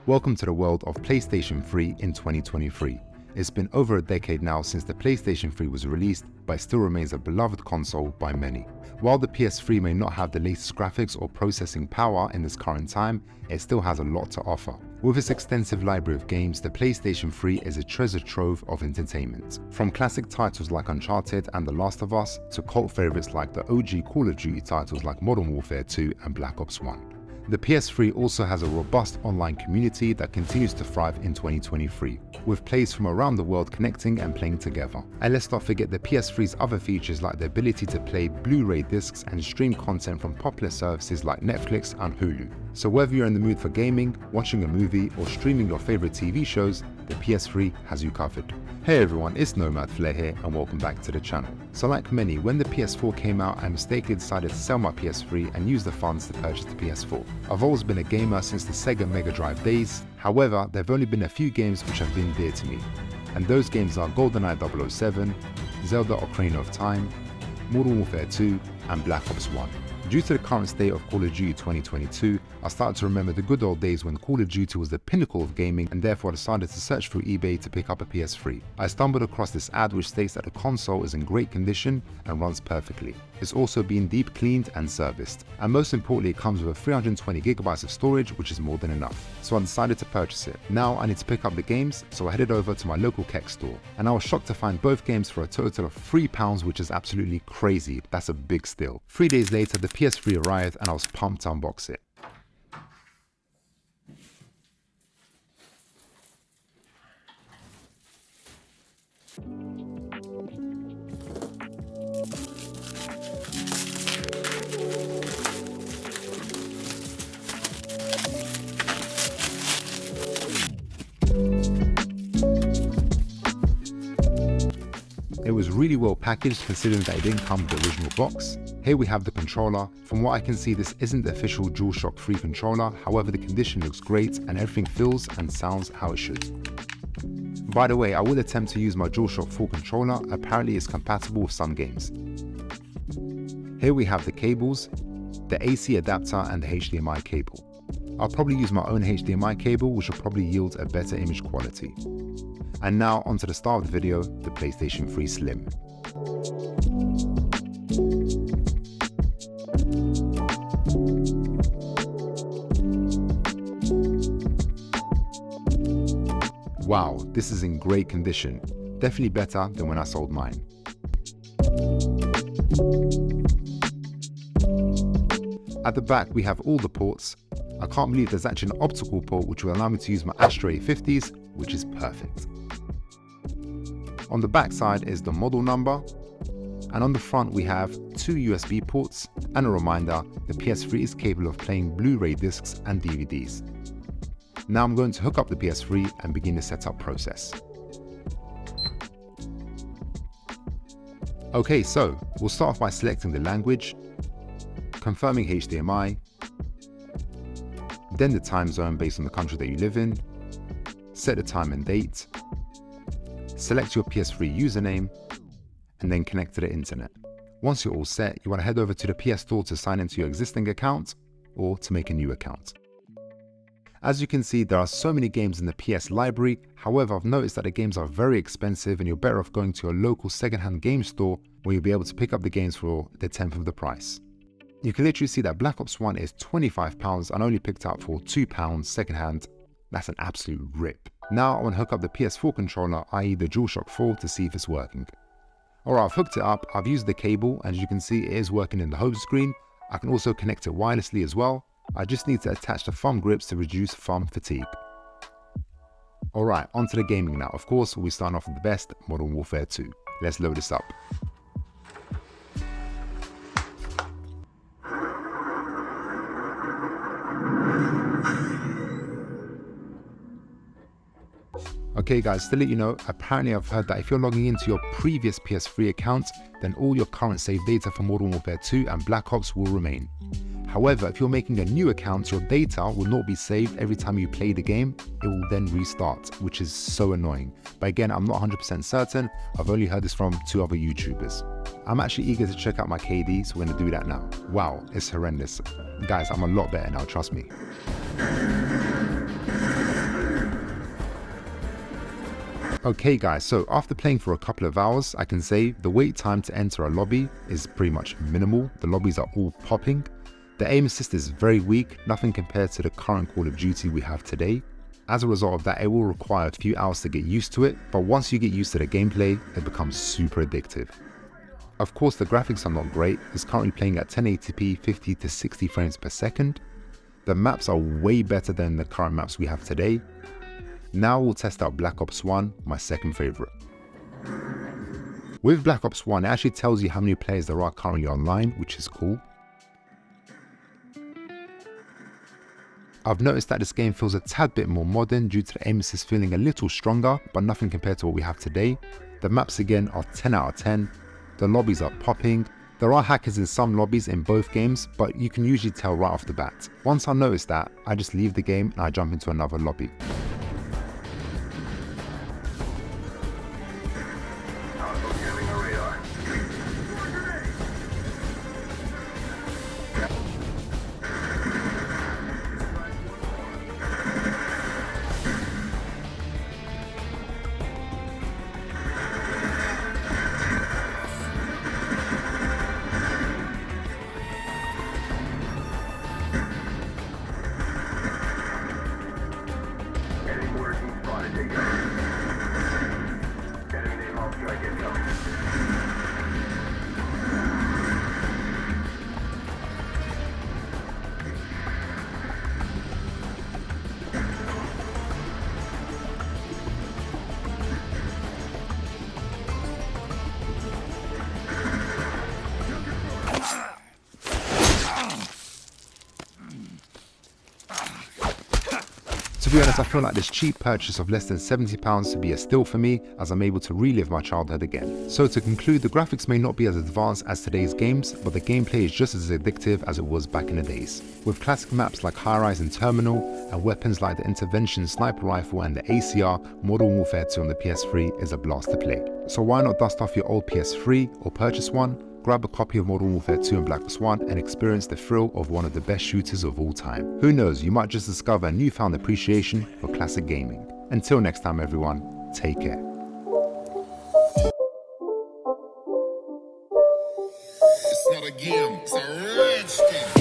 Welcome to the world of PlayStation 3 in 2023. It's been over a decade now since the PlayStation 3 was released, but it still remains a beloved console by many. While the PS3 may not have the latest graphics or processing power in this current time, it still has a lot to offer. With its extensive library of games, the PlayStation 3 is a treasure trove of entertainment. From classic titles like Uncharted and The Last of Us, to cult favourites like the OG Call of Duty titles like Modern Warfare 2 and Black Ops 1. The PS3 also has a robust online community that continues to thrive in 2023, with players from around the world connecting and playing together. And let's not forget the PS3's other features like the ability to play Blu-ray discs and stream content from popular services like Netflix and Hulu. So whether you're in the mood for gaming, watching a movie, or streaming your favorite TV shows, the PS3 has you covered. Hey everyone, it's Nomad Flair here and welcome back to the channel. So like many, when the PS4 came out, I mistakenly decided to sell my PS3 and use the funds to purchase the PS4. I've always been a gamer since the Sega Mega Drive days, however, there have only been a few games which have been dear to me. And those games are GoldenEye 007, Zelda Ocarina of Time, Modern Warfare 2 and Black Ops 1. Due to the current state of Call of Duty 2022, I started to remember the good old days when Call of Duty was the pinnacle of gaming, and therefore I decided to search through eBay to pick up a PS3. I stumbled across this ad which states that the console is in great condition and runs perfectly. It's also been deep cleaned and serviced. And most importantly, it comes with a 320GB of storage, which is more than enough. So I decided to purchase it. Now I need to pick up the games, so I headed over to my local Keck store. And I was shocked to find both games for a total of £3, which is absolutely crazy. That's a big steal. 3 days later, the PS3 arrived and I was pumped to unbox it. It was really well packaged considering that it didn't come with the original box. Here we have the controller. From what I can see, this isn't the official DualShock 3 controller, however the condition looks great and everything feels and sounds how it should. By the way, I will attempt to use my DualShock 4 controller, apparently it's compatible with some games. Here we have the cables, the AC adapter and the HDMI cable. I'll probably use my own HDMI cable, which will probably yield a better image quality. And now onto the star of the video, the PlayStation 3 Slim. Wow, this is in great condition. Definitely better than when I sold mine. At the back we have all the ports. I can't believe there's actually an optical port which will allow me to use my Astro A50s, which is perfect. On the back side is the model number, and on the front we have 2 USB ports and a reminder the PS3 is capable of playing Blu-ray discs and DVDs. Now I'm going to hook up the PS3 and begin the setup process. Okay, so we'll start off by selecting the language, confirming HDMI, then the time zone based on the country that you live in, set the time and date, select your PS3 username, and then connect to the internet. Once you're all set, you want to head over to the PS Store to sign into your existing account or to make a new account. As you can see, there are so many games in the PS library, however I've noticed that the games are very expensive and you're better off going to a local secondhand game store where you'll be able to pick up the games for the 10th of the price. You can literally see that Black Ops 1 is £25 and only picked up for £2 secondhand. That's an absolute rip. Now I want to hook up the PS4 controller, i.e. the DualShock 4, to see if it's working. Alright, I've hooked it up, I've used the cable, and as you can see it is working in the home screen. I can also connect it wirelessly as well. I just need to attach the thumb grips to reduce thumb fatigue. Alright, onto the gaming now. Of course, we'll be starting off with the best, Modern Warfare 2. Let's load this up. Okay guys, to let you know, apparently I've heard that if you're logging into your previous PS3 account, then all your current save data for Modern Warfare 2 and Black Ops will remain. However, if you're making a new account, your data will not be saved every time you play the game. It will then restart, which is so annoying. But again, I'm not 100% certain. I've only heard this from 2 other YouTubers. I'm actually eager to check out my KD, so we're going to do that now. Wow, it's horrendous. Guys, I'm a lot better now, trust me. Okay guys, so after playing for a couple of hours, I can say the wait time to enter a lobby is pretty much minimal. The lobbies are all popping. The aim assist is very weak, nothing compared to the current Call of Duty we have today. As a result of that, it will require a few hours to get used to it, but once you get used to the gameplay, it becomes super addictive. Of course, the graphics are not great. It's currently playing at 1080p 50 to 60 frames per second. The maps are way better than the current maps we have today. Now we'll test out Black Ops 1, my second favorite. With Black Ops 1, it actually tells you how many players there are currently online, which is cool. I've noticed that this game feels a tad bit more modern due to the aim assist feeling a little stronger, but nothing compared to what we have today. The maps again are 10 out of 10. The lobbies are popping. There are hackers in some lobbies in both games, but you can usually tell right off the bat. Once I notice that, I just leave the game and I jump into another lobby. To be honest, I feel like this cheap purchase of less than £70 to be a steal for me, as I'm able to relive my childhood again. So to conclude, the graphics may not be as advanced as today's games, but the gameplay is just as addictive as it was back in the days. With classic maps like High Rise and Terminal, and weapons like the Intervention Sniper Rifle and the ACR, Modern Warfare 2 on the PS3 is a blast to play. So why not dust off your old PS3 or purchase one? Grab a copy of Modern Warfare 2 and Black Ops 1 and experience the thrill of one of the best shooters of all time. Who knows, you might just discover a newfound appreciation for classic gaming. Until next time everyone, take care. It's not a game, it's a rich thing.